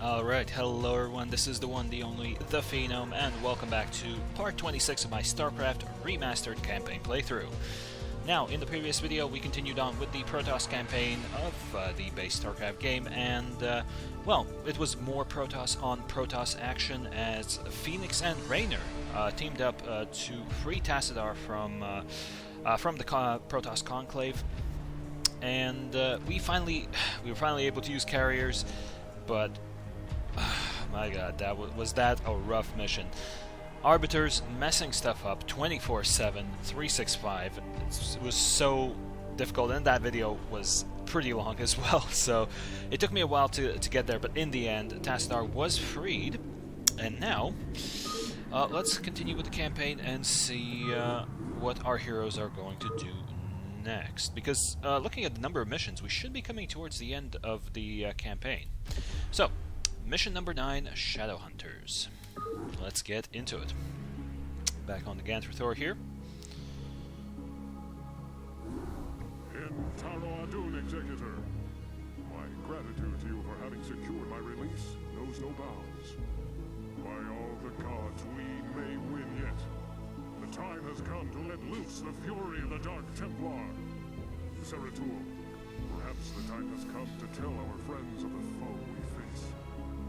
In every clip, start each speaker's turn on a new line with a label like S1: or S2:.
S1: Alright, hello everyone, this is the one, the only, the Phenome, and welcome back to part 26 of my Starcraft Remastered campaign playthrough. Now, in the previous video, we continued on with the Protoss campaign of the base Starcraft game, and, well, it was more Protoss on Protoss action as Phoenix and Raynor teamed up to free Tassadar from the Protoss Conclave, and we were finally able to use carriers, but my god, was that a rough mission. Arbiters messing stuff up 24/7, 365. It was so difficult, and that video was pretty long as well, so it took me a while to get there, but in the end, Tassadar was freed, and now, let's continue with the campaign and see what our heroes are going to do next, because looking at the number of missions, we should be coming towards the end of the campaign. So, mission number 9, Shadow Hunters. Let's get into it. Back on the Ganther Thor here.
S2: Executor, my gratitude to you for having secured my release knows no bounds. By all the gods, we may win yet. The time has come to let loose the fury of the Dark Templar. Cerebrates, perhaps the time has come to tell our friends of the foe we face.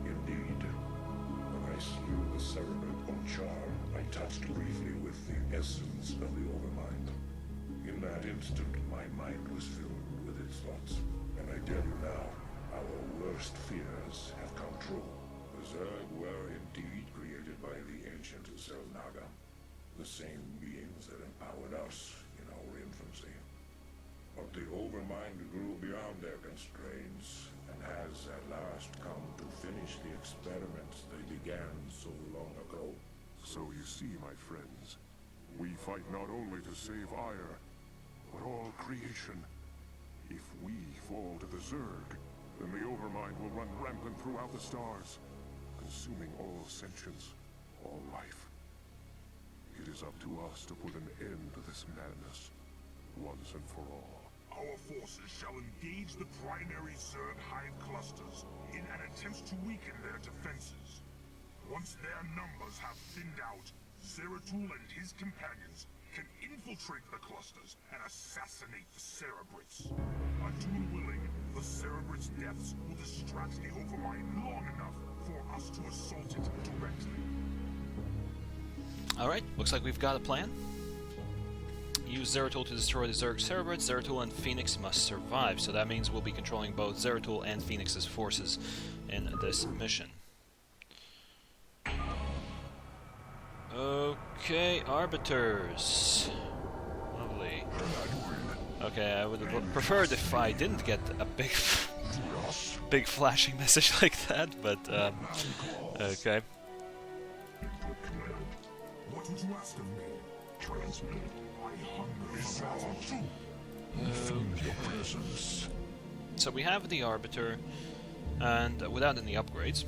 S3: Indeed. When I slew the Cerebrate on Char, I touched briefly with the essence of the Overmind. In that instant, my mind was filled with its thoughts. And I tell you now, our worst fears have come true. The Zerg were indeed created by the ancient Selnaga, the same beings that empowered us in our infancy. But the Overmind grew beyond their constraints, and has at last come to finish the experiments they began so long ago.
S2: So you see, my friends, we fight not only to save Ire, but all creation. If we fall to the Zerg, then the Overmind will run rampant throughout the stars, consuming all sentience, all life. It is up to us to put an end to this madness, once and for all.
S4: Our forces shall engage the primary Zerg hive clusters in an attempt to weaken their defenses. Once their numbers have thinned out, Cerebrates and his companions can infiltrate the clusters and assassinate the Cerebrates. Until willing, the Cerebrates' deaths will distract the Overmind long enough for us to assault it directly.
S1: Alright, looks like we've got a plan. Use Zeratul to destroy the Zerg Cerebrates. Zeratul and Phoenix must survive, so that means we'll be controlling both Zeratul and Phoenix's forces in this mission. Okay, Arbiters. Lovely. Okay, I would have preferred if I didn't get a big flashing message like that, but, okay.
S4: What would you ask of me? Transmit. I hunger for battle too. Feel your presence.
S1: So we have the Arbiter, and without any upgrades.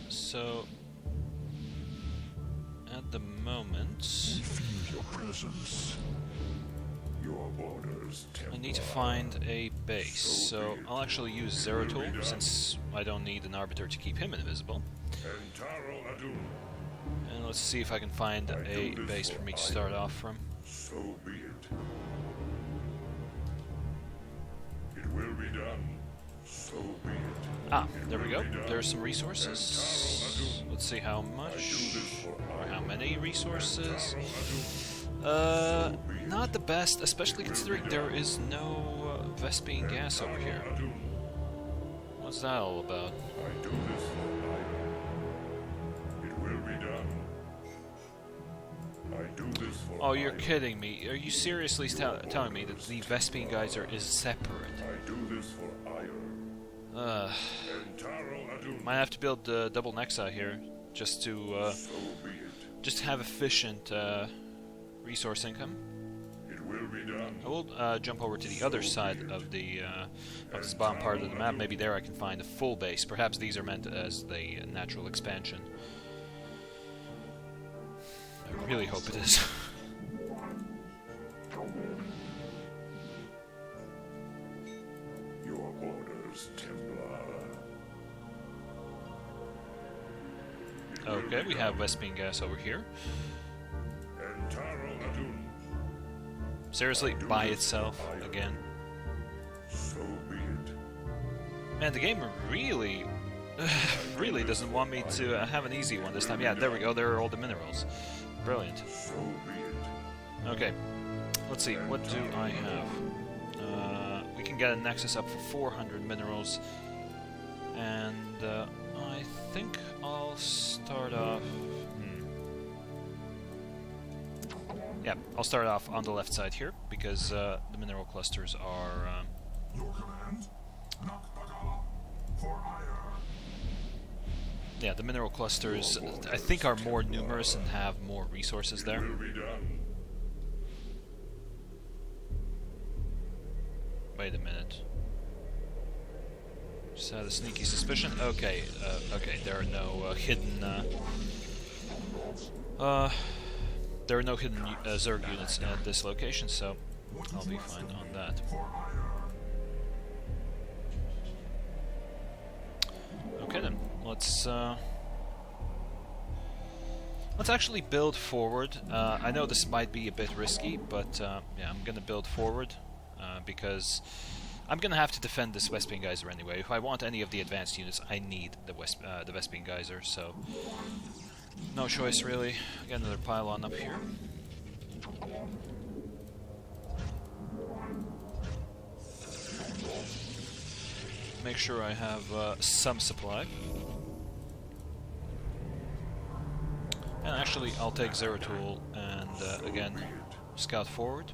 S1: So at the moment,
S4: Your presence.
S3: Your orders,
S1: I need to find a base. So I'll actually use Zeratul, since I don't need an Arbiter to keep him invisible. And let's see if I can find a base for me to start off from.
S3: So be it. It will be done. So be it.
S1: Ah, there we go. There's some resources. Let's see how much, or how many resources. Not the best, especially considering there is no Vespene gas over here. What's that all about?
S3: I do this for Ire. It will be done. I do this for
S1: Oh, you're
S3: Ire.
S1: kidding me. Are you seriously telling me that the Vespene geyser is separate?
S3: I do this for Ire.
S1: Might have to build double Nexa here, just to just have efficient resource income.
S3: It will be done.
S1: I will jump over to the other side of the of this bottom part of the map. Maybe there I can find a full base. Perhaps these are meant as the natural expansion. I really hope it is.
S3: Your orders, Templar.
S1: Okay, we have Vespene gas over here.
S3: Entaro Adun.
S1: Seriously, by itself again.
S3: So be it.
S1: Man, the game really, really doesn't want me to have an easy one this time. Yeah, there we go. There are all the minerals. Brilliant.
S3: So be it.
S1: Okay, let's see. What do I have? We can get a Nexus up for 400 minerals, and I think I'll start off. Yeah, I'll start off on the left side here because the mineral clusters are.
S4: Your command? Nakbagala for ire.
S1: Yeah, the mineral clusters I think are more numerous and have more resources there.
S3: Will be done.
S1: Wait a minute. Just had a sneaky suspicion. Okay, okay, there are no hidden. There are no hidden Zerg units at this location, so I'll be fine on that. Okay then, let's actually build forward. I know this might be a bit risky, but yeah, I'm gonna build forward because I'm gonna have to defend this Vespene Geyser anyway. If I want any of the advanced units, I need the Vespene Geyser, so no choice really. Get another pylon up here. Make sure I have some supply. And actually, I'll take Zeratul and again scout forward.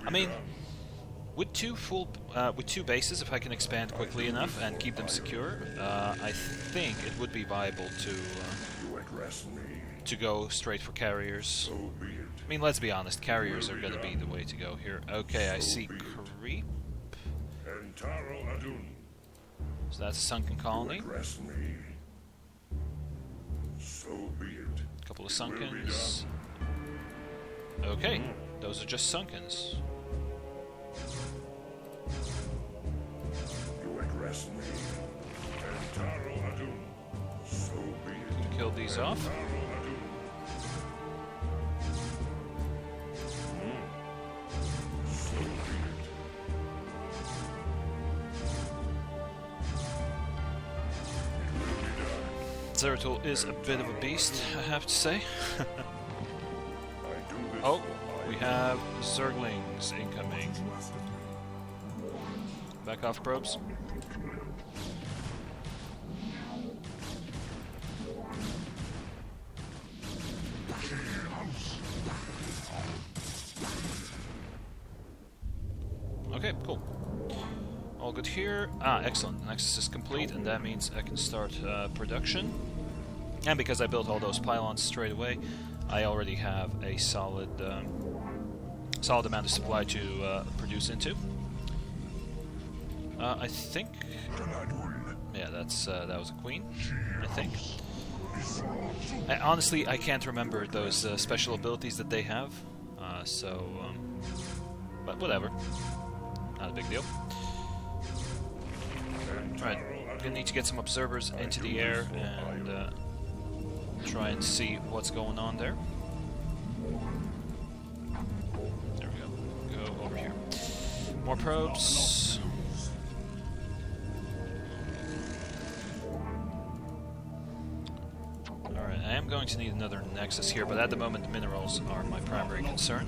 S1: I mean, with two bases, if I can expand quickly enough and keep them secure, I think it would be viable to go straight for carriers. I mean, let's be honest, carriers are going to be the way to go here. Okay, I see creep. So that's a sunken colony. Couple of sunkens. Okay, those are just sunkens. Kill these off. Zeratul is a bit of a beast, I have to say. Oh, we have Zerglings incoming. Back off, probes. Okay, cool. All good here. Ah, excellent. The Nexus is complete, and that means I can start production. And because I built all those pylons straight away, I already have a solid amount of supply to produce into. I think, yeah, that was a queen. I think. Honestly, I can't remember those special abilities that they have, but whatever, not a big deal. Alright, gonna need to get some observers into the air and try and see what's going on there. There we go. Go over here. More probes. Alright, I am going to need another Nexus here, but at the moment the minerals are my primary concern.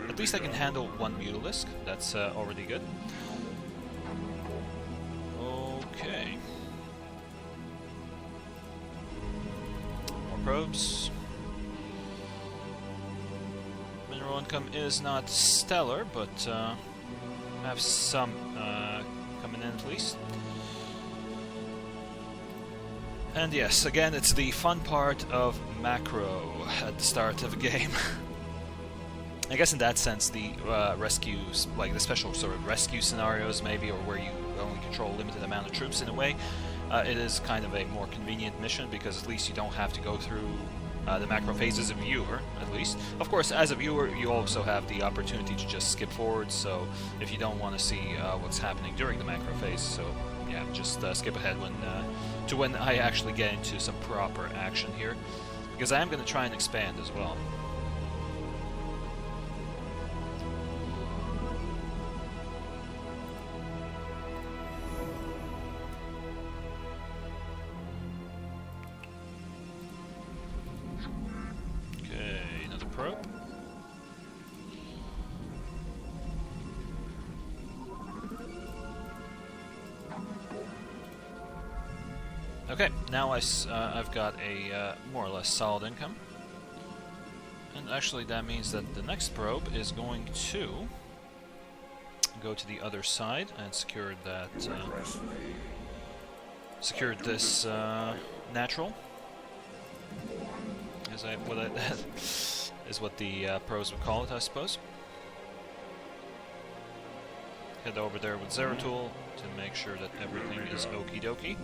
S1: At least I can handle one Mutalisk. That's already good. Okay. More probes. Mineral income is not stellar, but have some coming in at least. And yes, again, it's the fun part of macro at the start of a game. I guess in that sense, the rescues, like the special sort of rescue scenarios maybe, or where you only control a limited amount of troops in a way, it is kind of a more convenient mission, because at least you don't have to go through the macro phase as a viewer, at least. Of course, as a viewer, you also have the opportunity to just skip forward, so if you don't want to see what's happening during the macro phase, so yeah, just skip ahead to when I actually get into some proper action here, because I am going to try and expand as well. Okay, now I've got a more or less solid income. And actually that means that the next probe is going to go to the other side and secure that, secured this natural. That is what the pros would call it, I suppose. Head over there with Zeratul to make sure that everything is okie dokie.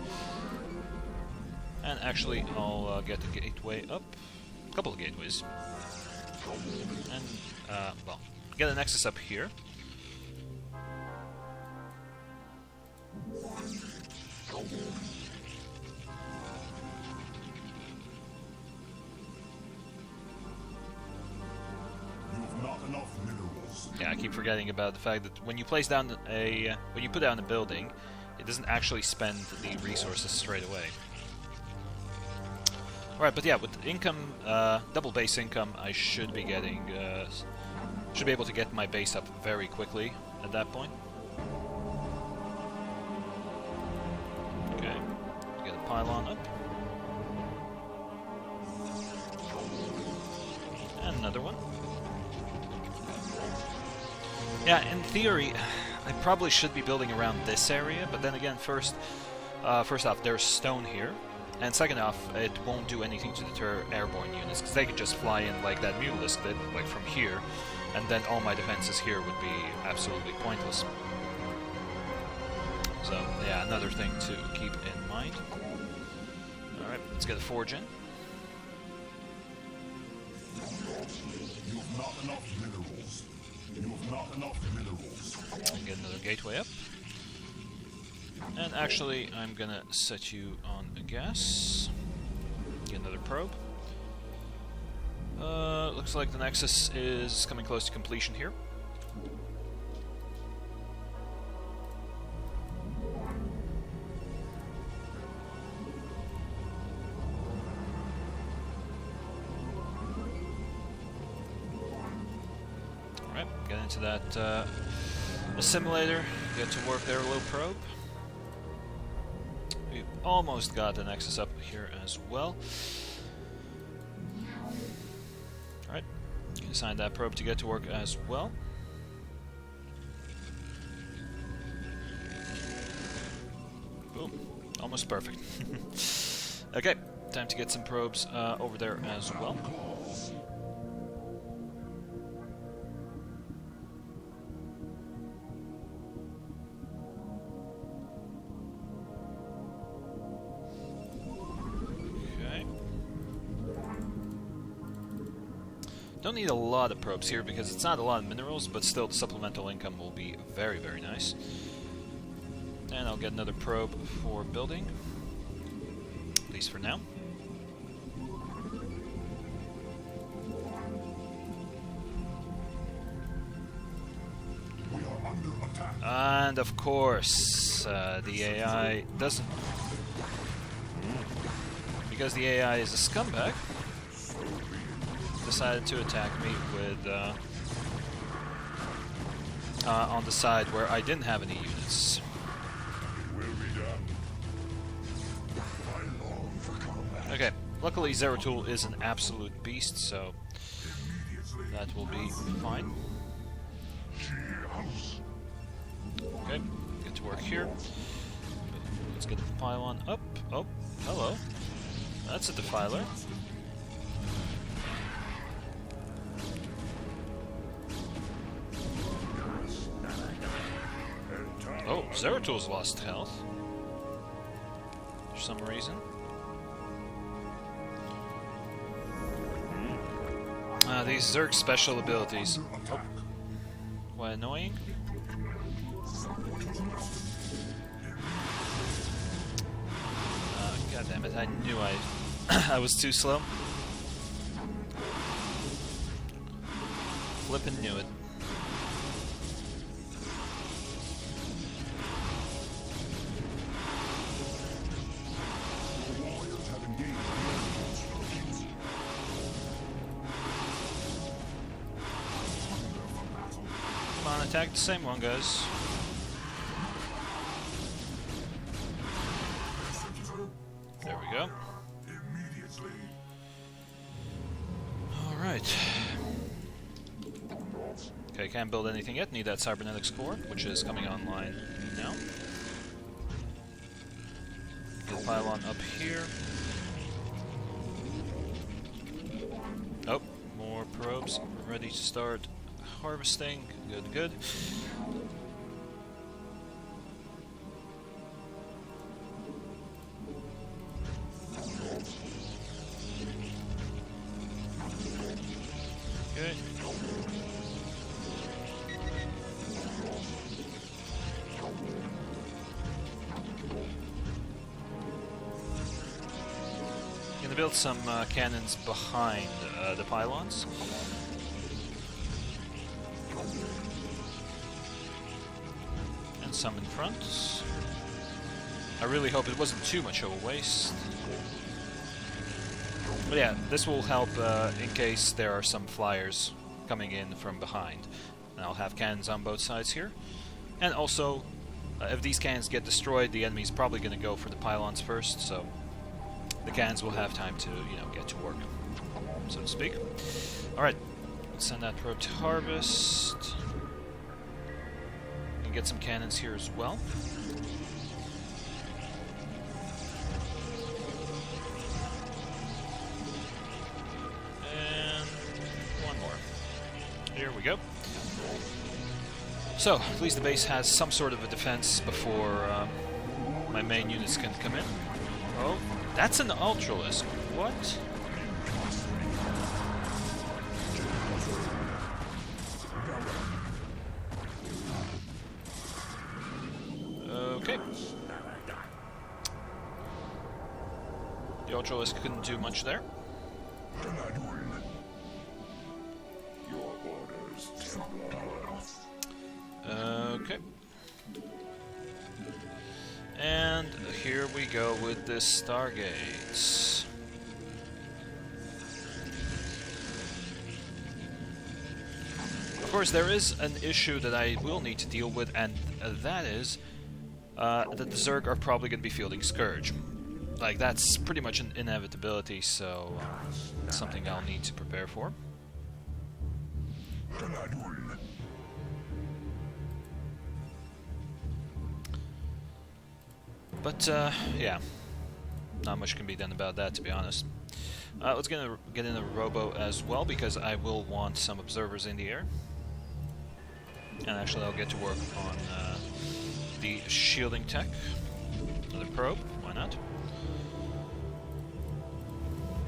S1: And actually, I'll get the gateway up. A couple of gateways. And, well, get a nexus up here. Yeah, I keep forgetting about the fact that when you place down when you put down a building, it doesn't actually spend the resources straight away. Alright, but yeah, with income, double base income, I should be getting, should be able to get my base up very quickly at that point. Okay, get a pylon up. And another one. Yeah, in theory, I probably should be building around this area, but then again, first off, there's stone here. And second off, it won't do anything to deter airborne units, because they could just fly in like that Mutalisk did, like from here, and then all my defenses here would be absolutely pointless. So, yeah, another thing to keep in mind. Alright, let's get a forge in.
S3: You have not enough minerals. You have not enough minerals.
S1: Get another gateway up. And actually, I'm gonna set you on a gas. Get another probe. Looks like the Nexus is coming close to completion here. Alright, get into that assimilator. Get to work there, low probe. We've almost got the Nexus up here as well. Alright, assign that probe to get to work as well. Boom, almost perfect. Okay, time to get some probes over there as well. Don't need a lot of probes here because it's not a lot of minerals, but still the supplemental income will be very, very nice. And I'll get another probe for building, at least for now.
S3: We are under attack.
S1: And of course, the AI doesn't. Because the AI is a scumbag, decided to attack me with on the side where I didn't have any units. Okay, luckily Zeratul is an absolute beast, so that will be fine. Okay, get to work here. Let's get the pylon up. Oh, hello. That's a defiler. Oh, Zeratul's lost health. For some reason. These Zerg special abilities. Oh. What annoying? God damn it, I knew I was too slow. Flippin' knew it. Come on, attack the same one, guys. There we go. Alright. Okay, can't build anything yet. Need that cybernetics core, which is coming online now. Get a pylon up here. Oh, more probes ready to start harvesting. Good, good. Okay. Gonna build some cannons behind the pylons. And some in front. I really hope it wasn't too much of a waste. But yeah, this will help in case there are some flyers coming in from behind. And I'll have cannons on both sides here. And also, if these cannons get destroyed, the enemy's probably going to go for the pylons first, so the cannons will have time to, you know, get to work, so to speak. Alright, let's send that probe to harvest. And get some cannons here as well. Here we go. So, at least the base has some sort of a defense before my main units can come in. Oh, that's an Ultralisk. What? Okay. The Ultralisk couldn't do much there. Okay. And here we go with the Stargates. Of course, there is an issue that I will need to deal with, and that is that the Zerg are probably going to be fielding Scourge. Like, that's pretty much an inevitability, so it's something I'll need to prepare for. But, yeah, not much can be done about that, to be honest. Let's get in a robo as well, because I will want some observers in the air. And actually, I'll get to work on the shielding tech. Another probe, why not?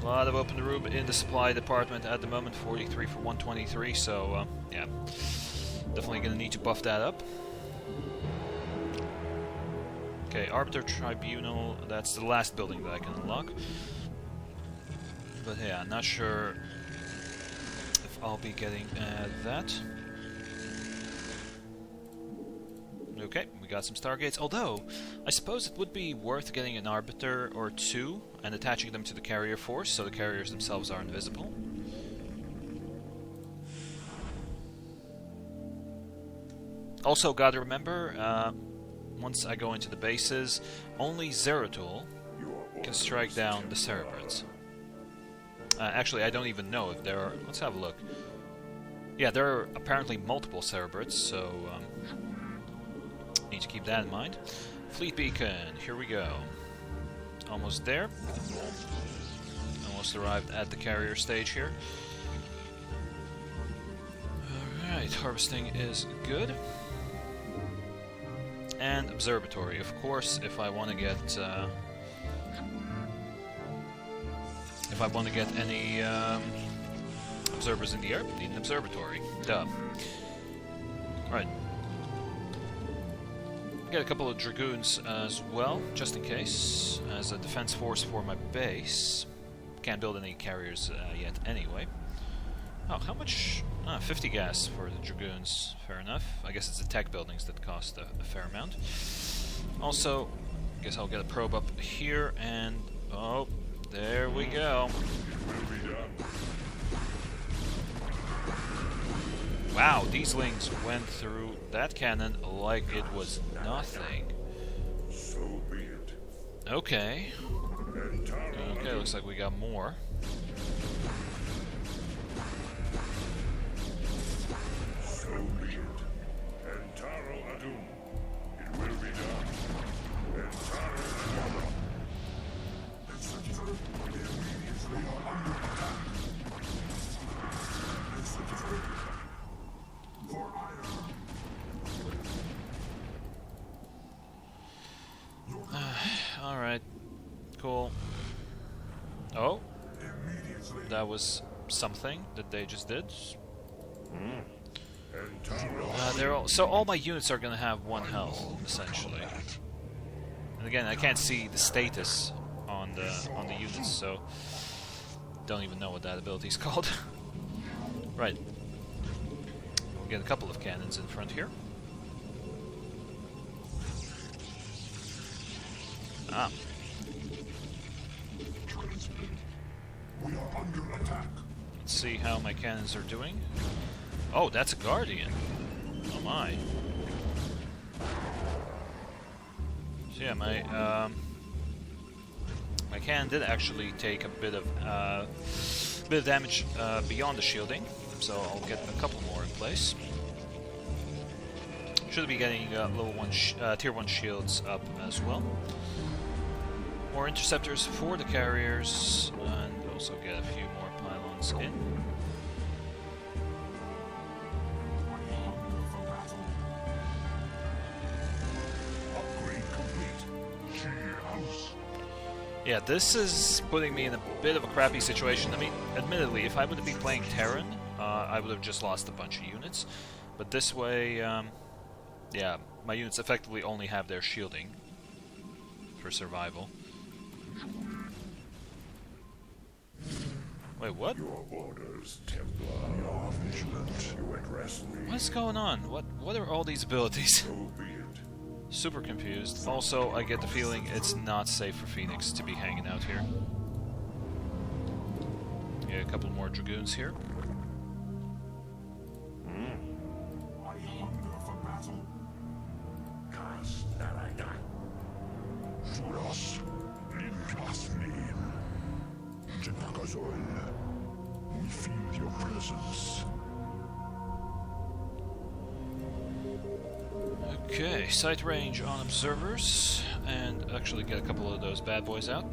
S1: A lot of open room in the supply department at the moment, 43 for 123, so, yeah. Definitely gonna need to buff that up. Okay, Arbiter Tribunal, that's the last building that I can unlock. But yeah, not sure if I'll be getting that. Okay, we got some Stargates, although I suppose it would be worth getting an Arbiter or two and attaching them to the carrier force so the carriers themselves are invisible. Also, gotta remember, once I go into the bases, only Zeratul can strike down the Cerebrates. Actually, I don't even know if there are... Let's have a look. Yeah, there are apparently multiple Cerebrates, so need to keep that in mind. Fleet Beacon, here we go. Almost there. Almost arrived at the carrier stage here. Alright, harvesting is good. and observatory. Of course, if I want to get any observers in the air, need an observatory. Duh. Right. Get a couple of dragoons as well, just in case, as a defense force for my base. Can't build any carriers yet anyway. Oh, how much? 50 gas for the dragoons. Fair enough. I guess it's the tech buildings that cost a fair amount. Also, I guess I'll get a probe up here, and oh, there we go. Wow, these lings went through that cannon like it was nothing.
S3: So be it.
S1: Okay. Okay, looks like we got more.
S3: So be it. Entaro Adum. It will be done. Entaro Adum.
S1: Alright. Cool. Oh. That was something that they just did. So all my units are gonna have 1 health, essentially. And again, I can't see the status on the units, so don't even know what that ability is called. Right. We'll get a couple of cannons in front here. Ah.
S4: We are under attack.
S1: Let's see how my cannons are doing. Oh, that's a Guardian. Oh my. So yeah, my cannon did actually take a bit of damage beyond the shielding, so I'll get a couple more in place. Should be getting level 1 tier 1 shields up as well. More interceptors for the carriers, and also get a few more pylons in. Yeah, this is putting me in a bit of a crappy situation. I mean, admittedly, if I would have been playing Terran, I would have just lost a bunch of units. But this way, yeah, my units effectively only have their shielding for survival. Wait, what?
S3: Your orders, Templar. You're vigilant. You address me.
S1: What's going on? What are all these abilities?
S3: So be it.
S1: Super confused. Also, I get the feeling it's not safe for Phoenix to be hanging out here. Yeah, a couple more dragoons here.
S4: I hunger for battle.
S3: Juras, Linkasmin. Jenakazol. We feel your presence.
S1: Okay, sight range on observers, and actually get a couple of those bad boys out.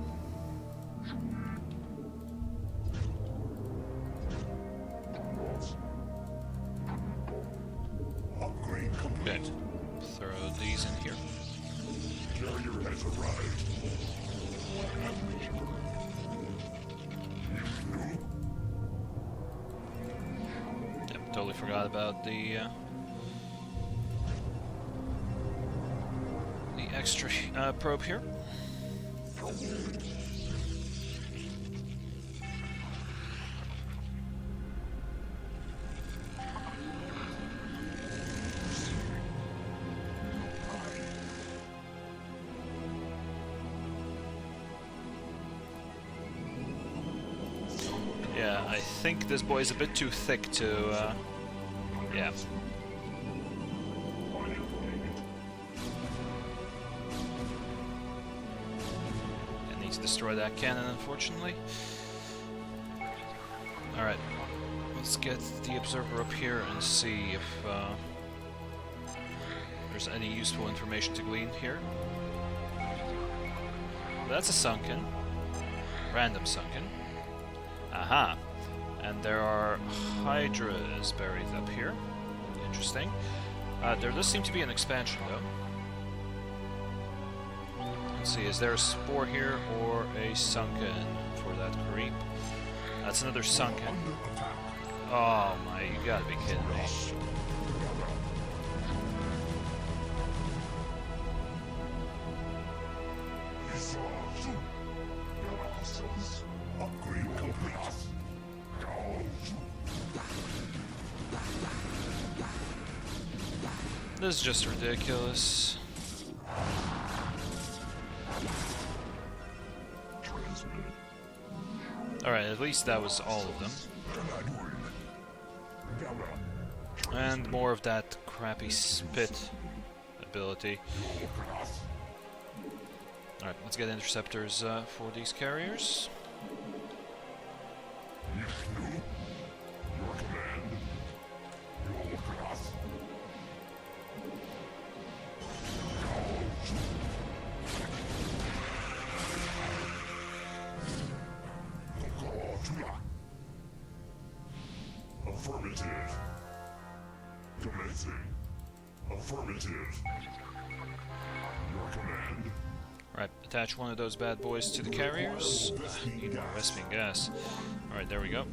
S3: Upgrade
S1: Okay,
S3: complete.
S1: throw these in here.
S3: Carrier has arrived.
S1: Yep, totally forgot about the extra probe here. Yeah, I think this boy is a bit too thick to, yeah. Destroy that cannon, unfortunately. Alright, let's get the observer up here and see if there's any useful information to glean here. That's a sunken. Random sunken. Aha! And there are hydras buried up here. Interesting. There does seem to be an expansion, though. Let's see, is there a spore here or a sunken for that creep? That's another sunken. Oh my, you gotta be kidding me.
S3: Upgrade complete.
S1: This is just ridiculous. Alright, at least that was all of them. And more of that crappy spit ability. Alright, let's get interceptors for these carriers.
S3: Affirmative. Commencing. Affirmative. Your command.
S1: Right, attach one of those bad boys to the carriers. Need more Vespene gas. Alright, there we go.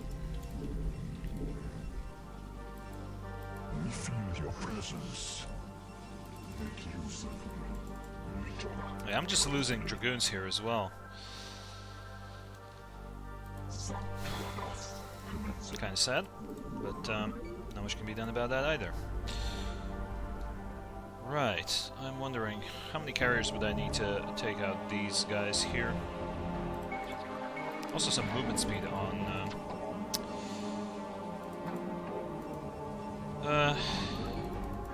S3: We feel your presence. Make use of me.
S1: Yeah, I'm just losing Dragoons here as well. Kind of sad, but not much can be done about that either. Right, I'm wondering how many carriers would I need to take out these guys here. Also some movement speed on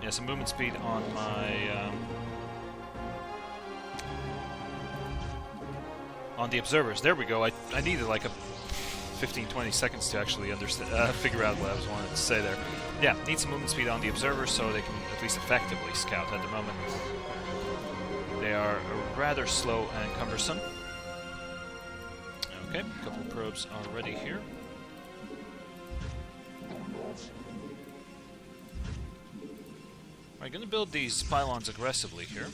S1: yeah, some movement speed on my on the observers. There we go. I needed like a 15-20 seconds to actually understand, figure out what I was wanting to say there. Yeah, need some movement speed on the observers so they can at least effectively scout at the moment. They are rather slow and cumbersome. Okay, a couple of probes already here. I'm going to build these pylons aggressively here.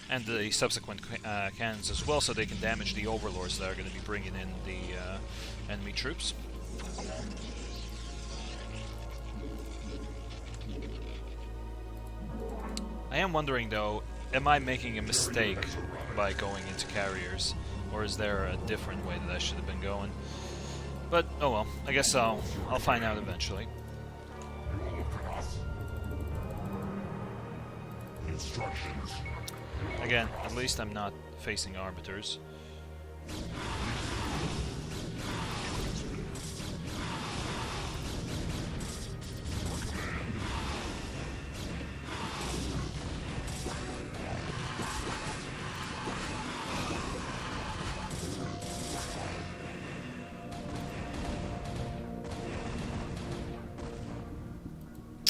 S1: And the subsequent cannons as well, so they can damage the overlords that are going to be bringing in the enemy troops. I am wondering though, am I making a mistake by going into carriers, or is there a different way that I should have been going? But oh well, I guess I'll find out eventually.
S3: Instructions.
S1: Again, at least I'm not facing arbiters.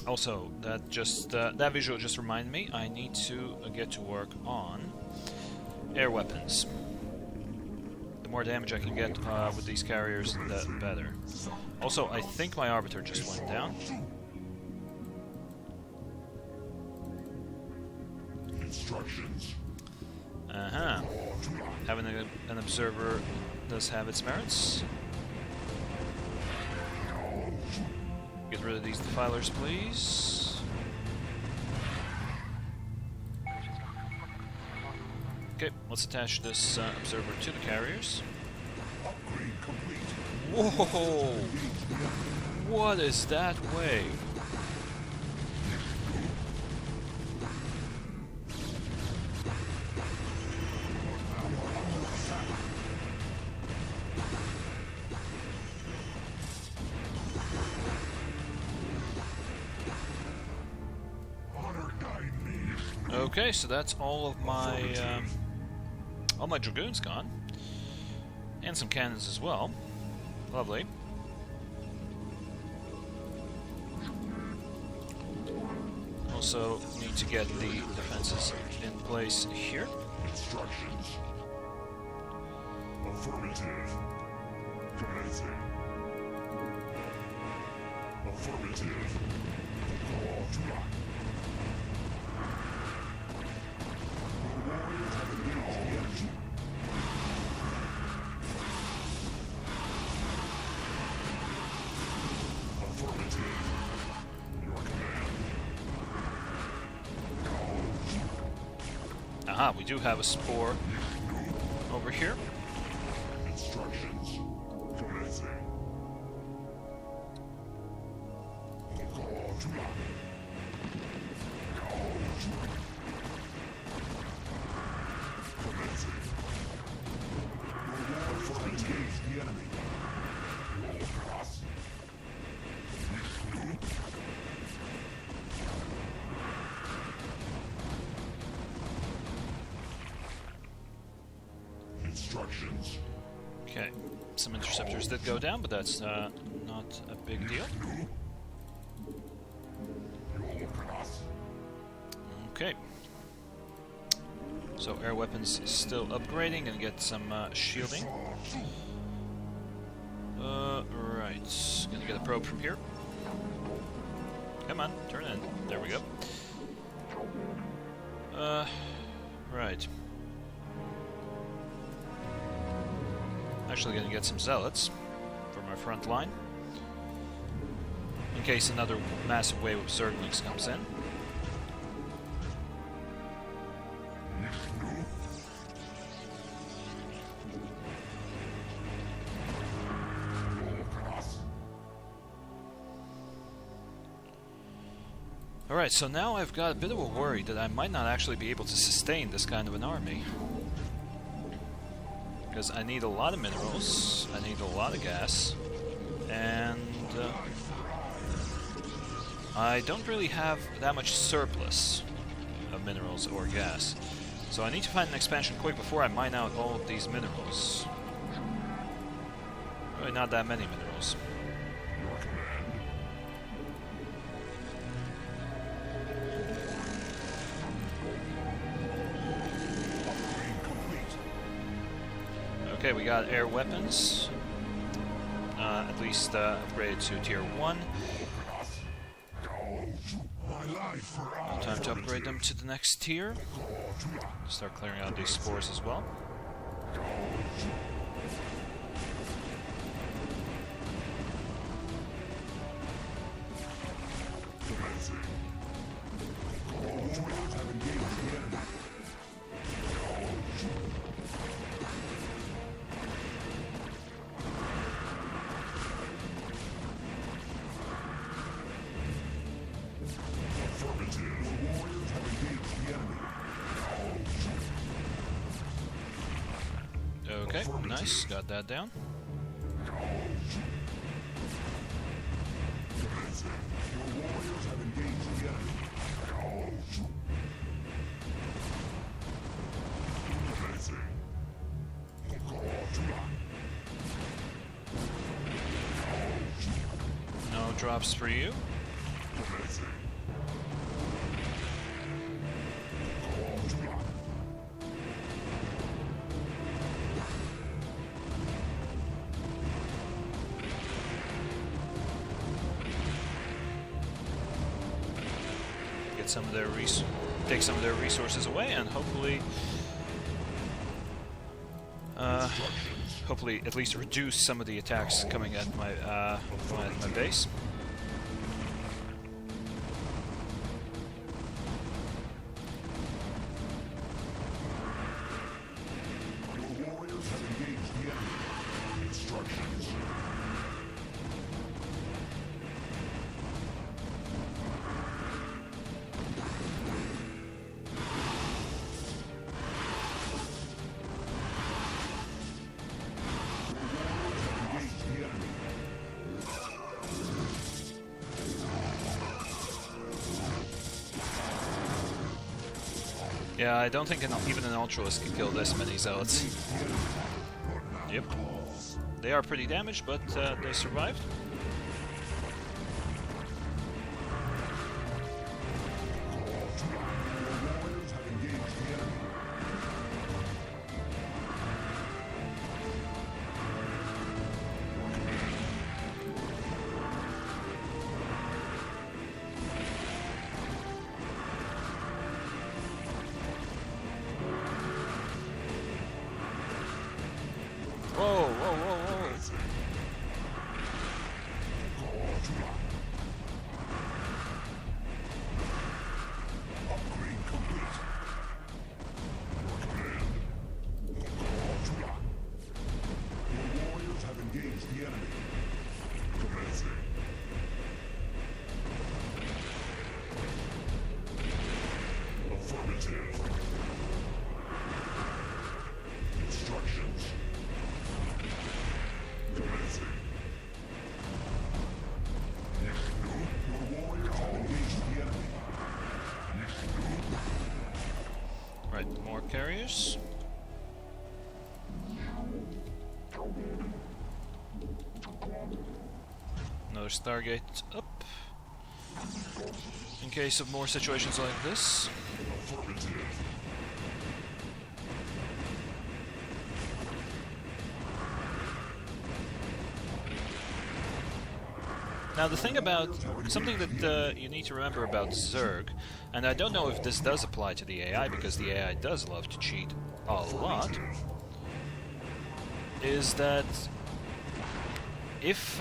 S1: Also, that visual just reminded me I need to get to work on air weapons. The more damage I can get with these carriers, the better. Also, I think my arbiter just went down.
S3: Instructions.
S1: Having an observer does have its merits. Get rid of these defilers, please. Okay, let's attach this observer to the carriers.
S3: Upgrade complete.
S1: Whoa! What is that wave? Okay, so that's all of my Dragoons gone, and some cannons as well. Lovely. Also need to get the defenses in place here.
S3: Instructions. Affirmative. Commencing. Affirmative. Call to lock.
S1: Aha, we do have a spore over here.
S4: Instructions. Commencing. Instructions.
S1: Okay, some interceptors did go down, but that's not a big deal. Okay. So air weapons still upgrading and get some shielding. Right. Gonna get a probe from here. Come on, turn in. There we go. Right. Actually gonna get some zealots for my front line. In case another massive wave of zerglings comes in. Alright, so now I've got a bit of a worry that I might not actually be able to sustain this kind of an army. Because I need a lot of minerals, I need a lot of gas, and I don't really have that much surplus of minerals or gas. So I need to find an expansion quick before I mine out all of these minerals. Really not that many minerals. Okay, we got air weapons. At least upgraded to tier 1. Now time to upgrade them to the next tier. Start clearing out these spores as well. Okay, nice, got that down. No drops for you. Some of their take some of their resources away, and hopefully at least reduce some of the attacks coming at my base.
S4: Your warriors have engaged the enemy. Instructions.
S1: Yeah, I don't think even an Ultralist can kill this many zealots. Yep. They are pretty damaged, but they survived. carriers. Another Stargate up. In case of more situations like this. Now the thing about, something that you need to remember about Zerg, and I don't know if this does apply to the AI, because the AI does love to cheat a lot, is that if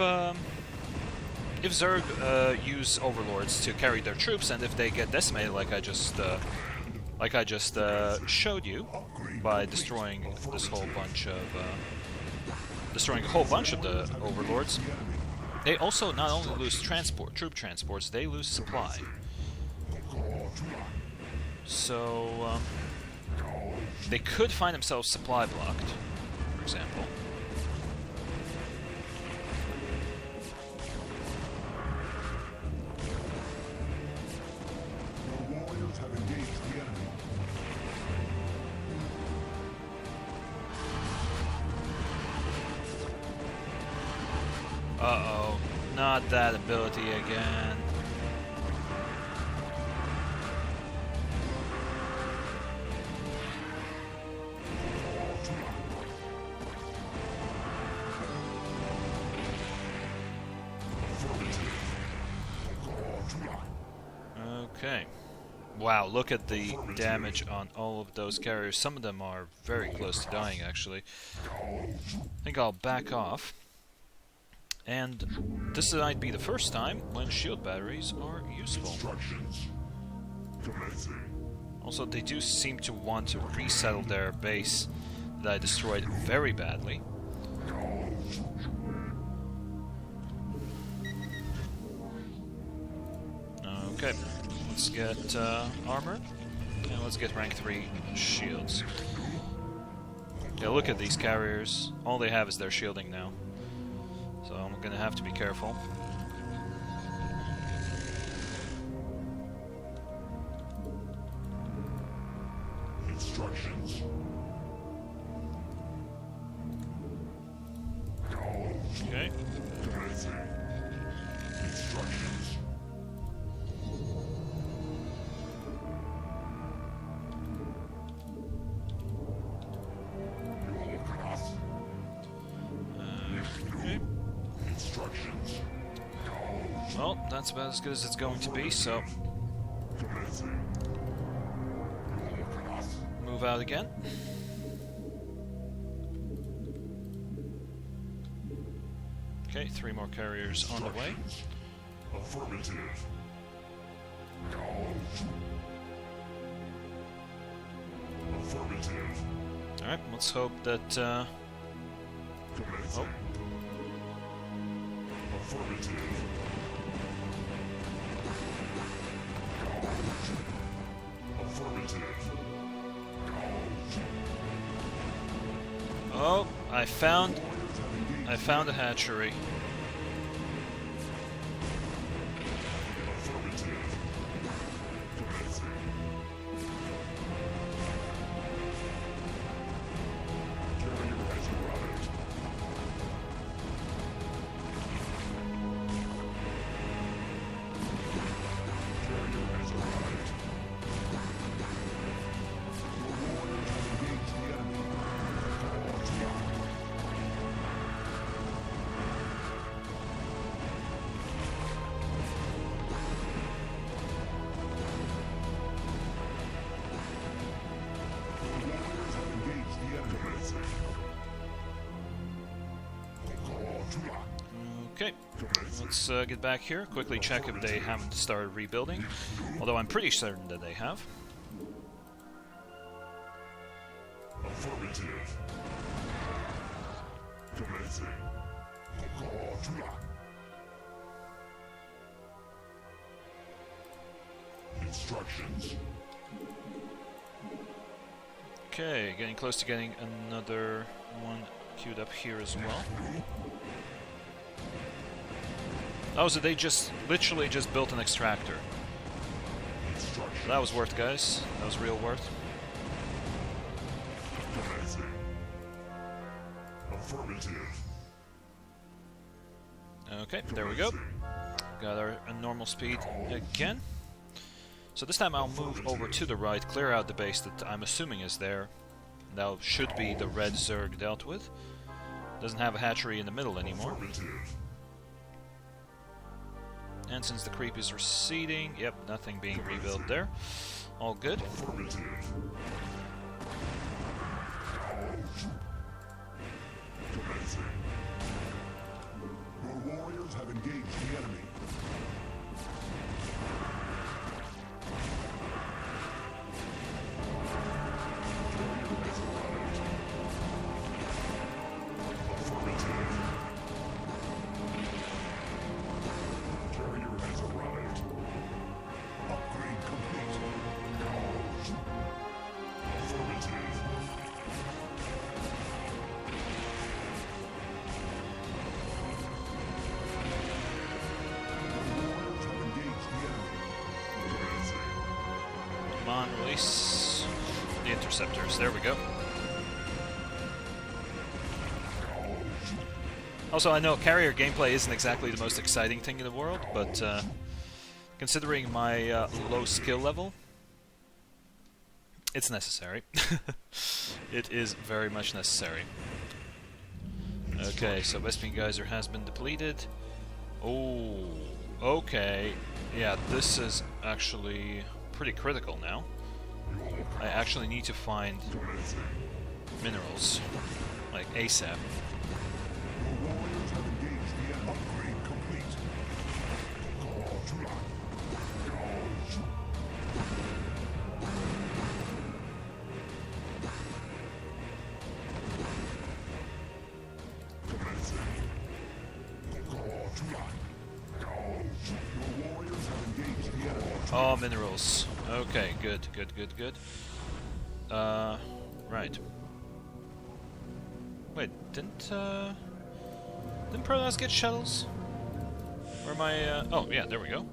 S1: Zerg use overlords to carry their troops, and if they get decimated, like I just showed you, by destroying this whole bunch of destroying a whole bunch of the overlords, they also not only lose troop transports, they lose supply. So they could find themselves supply blocked, for example. Uh-oh, not that ability again. Okay. Wow, look at the damage on all of those carriers. Some of them are very close to dying, actually. I think I'll back off. And this might be the first time when shield batteries are useful. Also, they do seem to want to resettle their base that I destroyed very badly. Okay, let's get armor, and let's get rank 3 shields. Yeah, look at these carriers. All they have is their shielding now. So I'm gonna have to be careful.
S3: Instructions.
S1: Okay.
S3: Instructions.
S1: Okay.
S3: Instructions.
S1: Well, that's about as good as it's going to be, so move out again. Okay, 3 more carriers on the way.
S3: Affirmative. Affirmative.
S1: Alright, let's hope that oh.
S3: Affirmative. Affirmative.
S1: Oh, I found a hatchery. Okay, let's get back here, quickly check if they haven't started rebuilding, although I'm pretty certain that they have.
S3: Affirmative. Commencing. Instructions.
S1: Okay, getting close to getting another one queued up here as well. Oh, so they literally just built an extractor. That was worth, guys. That was real worth. go. Got our normal speed again. So this time I'll move over to the right, clear out the base that I'm assuming is there. That should be the red Zerg dealt with. Doesn't have a hatchery in the middle anymore. And since the creep is receding, yep, nothing being rebuilt there. All good.
S2: Your warriors have engaged the enemy.
S1: Release the interceptors. There we go. Also, I know carrier gameplay isn't exactly the most exciting thing in the world, but considering my low skill level, it's necessary. It is very much necessary. Okay, so Vespene Geyser has been depleted. Oh, okay. Yeah, this is actually pretty critical now. I actually need to find minerals, like ASAP. Oh, minerals. Okay, good. Right. Wait, didn't Protoss get shuttles? Or am I, oh, yeah, there we go.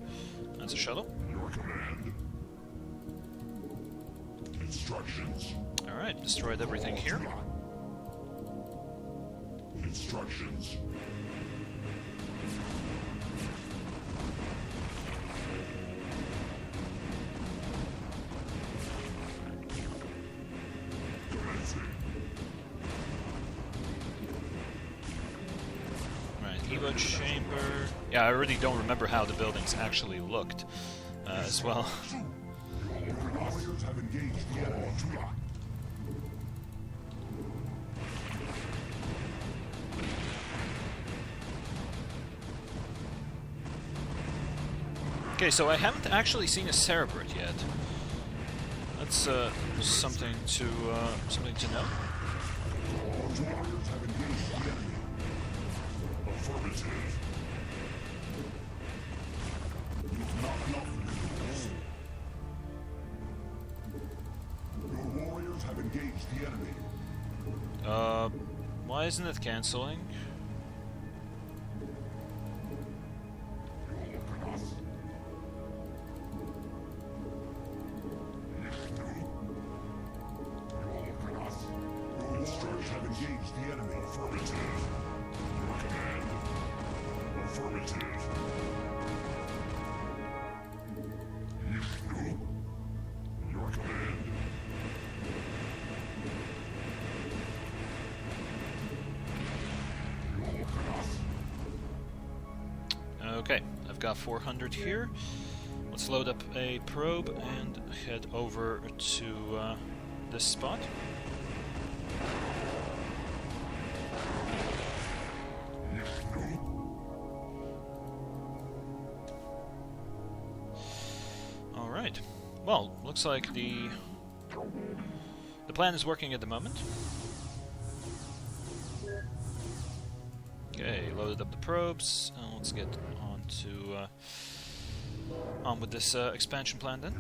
S1: That's a shuttle.
S2: Your command. Instructions.
S1: Alright, destroyed everything here.
S2: Instructions.
S1: Evo chamber. Yeah, I really don't remember how the buildings actually looked as well.
S2: Your warriors have engaged the enemy.
S1: Okay, so I haven't actually seen a Cerebrate yet. That's something to know.
S2: Your warriors have engaged the enemy. Affirmative. You've not enough. Your warriors have engaged the enemy.
S1: Why isn't it canceling?
S2: Your warriors have engaged the enemy. Affirmative. Your command. Affirmative. Your command.
S1: Okay, I've got 400 here. Let's load up a probe and head over to this spot. Alright. Well, looks like the plan is working at the moment. Okay, loaded up the probes. Let's get on with this expansion plan then.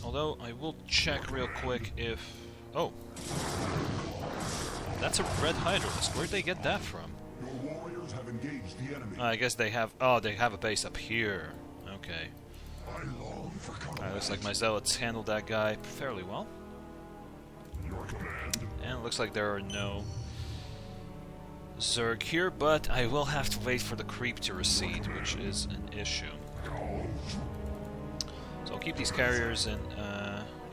S1: Although I will check real quick if... Oh, that's a red Hydralisk. Where'd they get that from?
S2: Your warriors have engaged the enemy.
S1: I guess they have... Oh, they have a base up here. Okay.
S2: I long for
S1: Alright, looks like my zealots handled that guy fairly well.
S2: your command.
S1: And it looks like there are no Zerg here, but I will have to wait for the creep to recede, which is an issue. So I'll keep these carriers in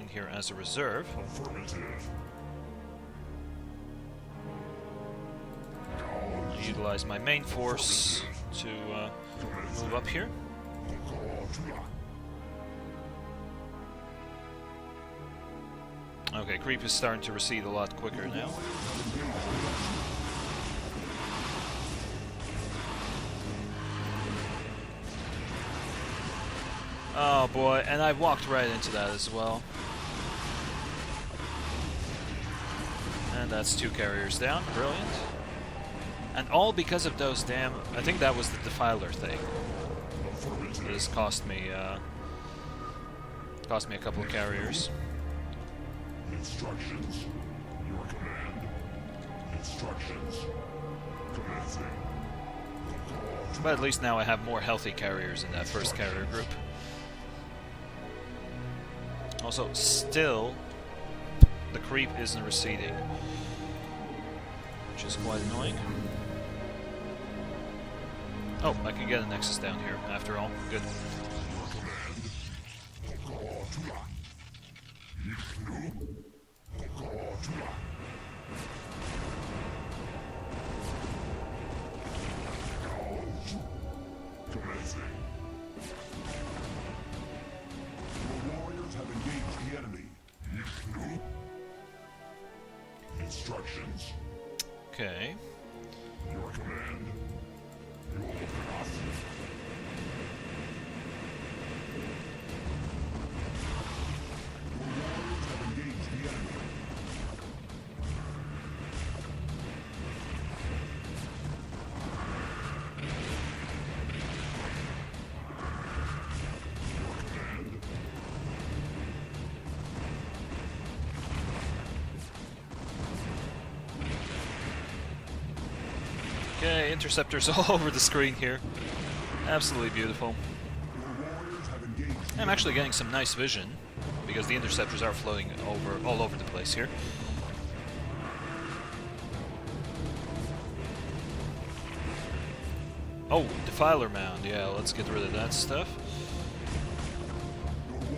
S1: here as a reserve. I'll utilize my main force to move up here. Okay, creep is starting to recede a lot quicker now. Oh boy, and I walked right into that as well. And that's 2 carriers down, brilliant. And all because of those damn... I think that was the Defiler thing. This cost me a couple of carriers.
S3: Instructions. Your command. Instructions. Commencing.
S1: But at least now I have more healthy carriers in that first carrier group. Also, still, the creep isn't receding, which is quite annoying. Oh, I can get a Nexus down here, after all. Good.
S3: Instructions.
S1: Okay.
S3: Your command. You will open us. Your warriors have engaged the enemy.
S1: Okay, interceptors all over the screen here. Absolutely beautiful. I'm actually getting some nice vision, because the interceptors are floating all over the place here. Oh, Defiler Mound, yeah, let's get rid of that stuff.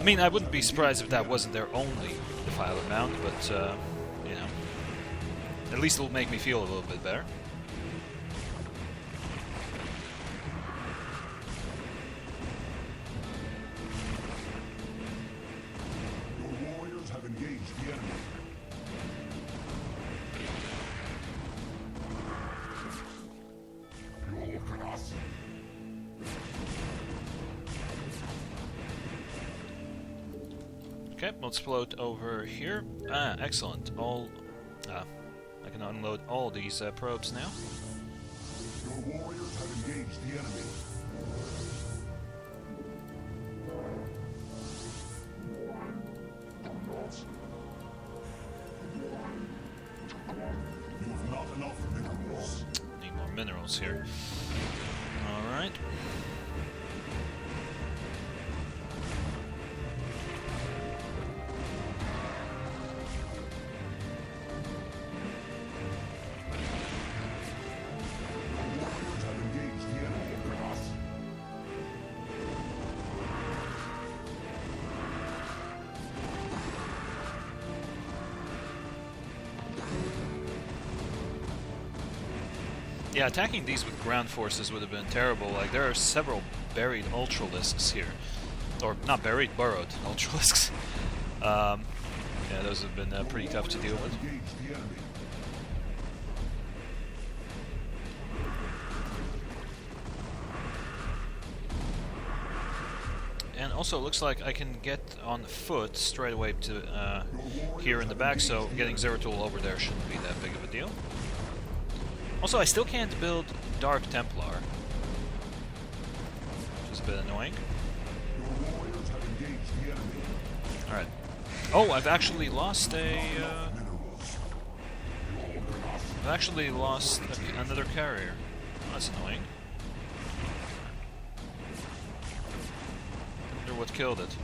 S1: I mean, I wouldn't be surprised if that wasn't their only Defiler Mound, but, you know, at least it'll make me feel a little bit better. Okay, let's float over here. Ah, excellent. I can unload all these probes now.
S3: Your warriors have engaged the enemy. You have not enough minerals.
S1: Need more minerals here. Alright. Yeah, attacking these with ground forces would have been terrible. Like, there are several buried Ultralisks here. Or, not buried, burrowed Ultralisks. Yeah, those have been pretty tough to deal with. And also, it looks like I can get on foot straight away to here in the back, so getting Zeratul over there shouldn't be that big of a deal. Also, I still can't build Dark Templar, which is a bit annoying. Alright. Oh, I've actually lost another carrier. Oh, that's annoying. I wonder what killed it.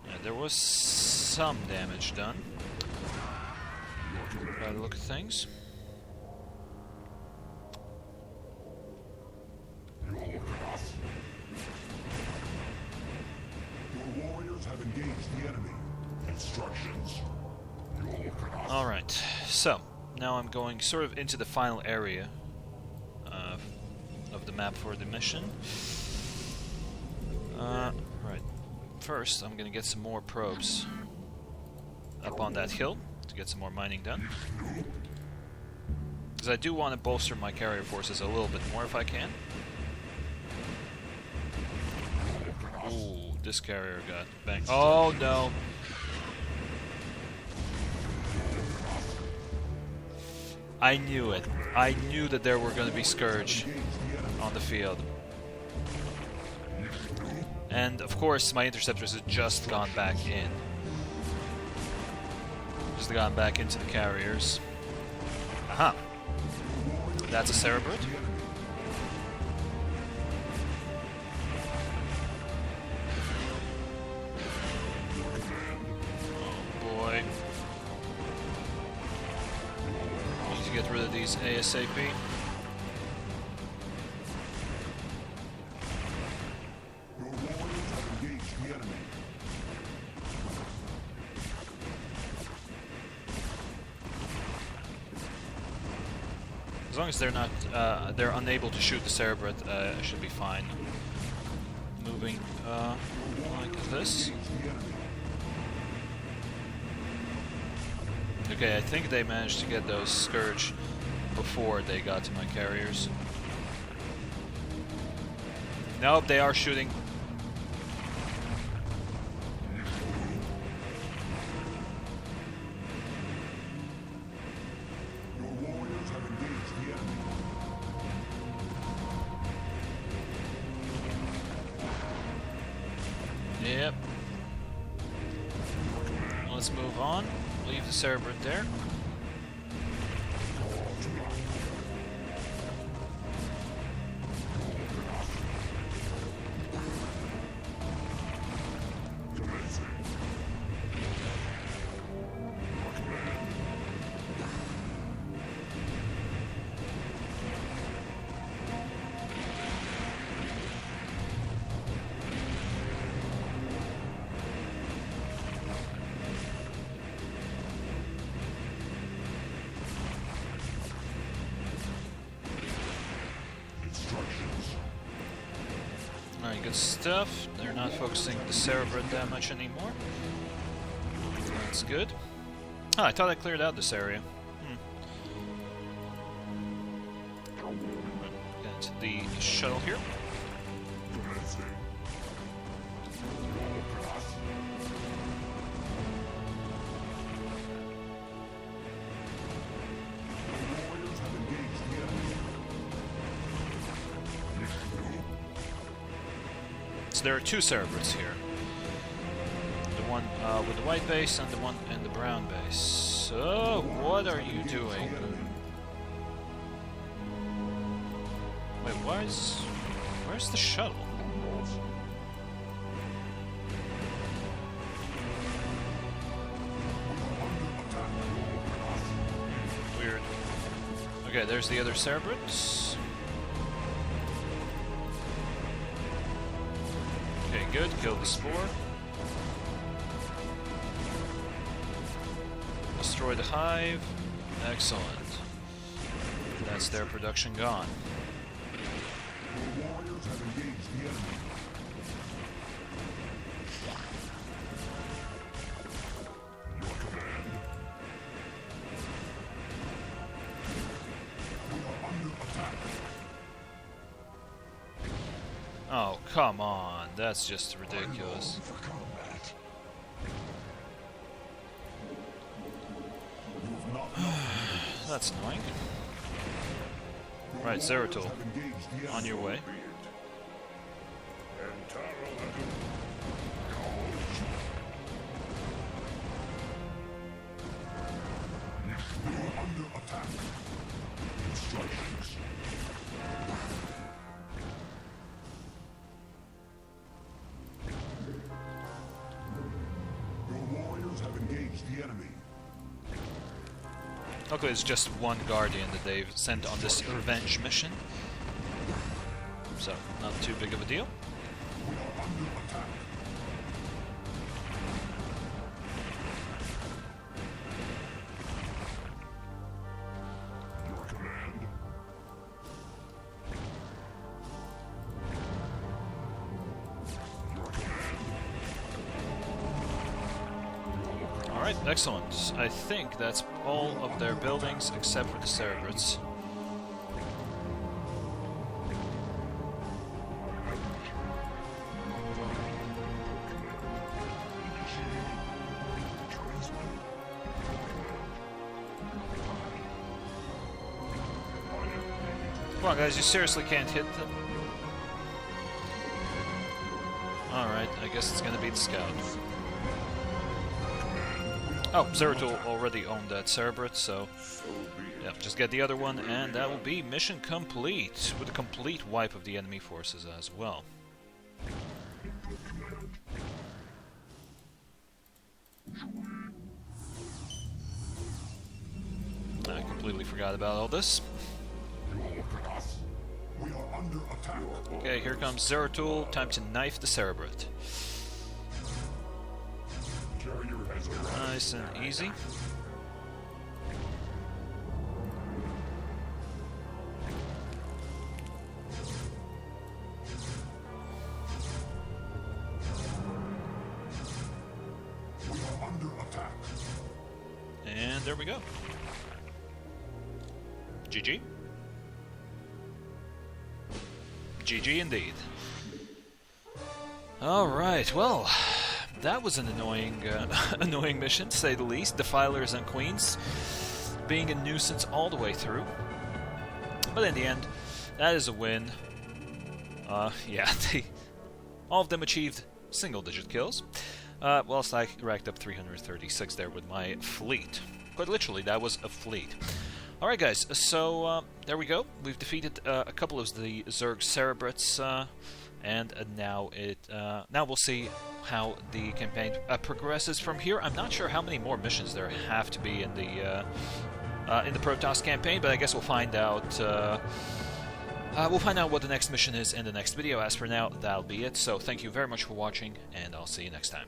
S1: Yeah, there was some damage done. By the look of things.
S3: Your warriors have engaged the enemy. Instructions.
S1: Alright, so now I'm going sort of into the final area of the map for the mission. Right. First, I'm gonna get some more probes up on that hill to get some more mining done. Because I do want to bolster my carrier forces a little bit more if I can. Ooh, this carrier got banged. Oh no! I knew it. I knew that there were going to be Scourge on the field. And of course my interceptors had just gone back in. Just gone back into the carriers. Aha! That's a Cerebrate. Oh boy. Need to get rid of these ASAP. As long as they're not, they're unable to shoot the Cerebrate, it should be fine. Moving, like this. Okay, I think they managed to get those Scourge before they got to my carriers. Nope, they are shooting. Yep. Let's move on. Leave the Cerebrate there. Alright, good stuff. They're not focusing the Cerebrate that much anymore. That's good. Oh, I thought I cleared out this area. Get the shuttle here. There are two Cerebrates here. The one with the white base and the one in the brown base. So, what are you doing? Wait, where's the shuttle? Weird. Okay, there's the other Cerebrates. Good, kill the spore. Destroy the hive. Excellent. That's their production gone. Oh, come on. That's just ridiculous. That's annoying. Right, Zeratul, on your way. Luckily, it's just one Guardian that they've sent on this revenge mission. So, not too big of a deal.
S2: We are under attack. Your command. Your command.
S1: Alright, excellent. I think that's all of their buildings except for the Cerebrates. Come on, guys, you seriously can't hit them? Alright, I guess it's gonna be the scout. Oh, Zeratul already owned that Cerebrate, so yeah, just get the other one, and that will be mission complete, with a complete wipe of the enemy forces as well. I completely forgot about all this.
S2: We are under attack.
S1: Okay, here comes Zeratul. Time to knife the Cerebrate.
S2: Carrier has arrived.
S1: Nice and easy.
S2: We are under attack.
S1: And there we go. GG. GG indeed. Alright, well, that was an annoying annoying mission, to say the least. Defilers and Queens being a nuisance all the way through. But in the end, that is a win. Yeah, all of them achieved single-digit kills. Whilst I racked up 336 there with my fleet. Quite literally, that was a fleet. Alright guys, so there we go. We've defeated a couple of the Zerg Cerebrates, and now we'll see how the campaign progresses from here. I'm not sure how many more missions there have to be in the Protoss campaign, but I guess we'll find out. We'll find out what the next mission is in the next video. As for now, that'll be it. So thank you very much for watching, and I'll see you next time.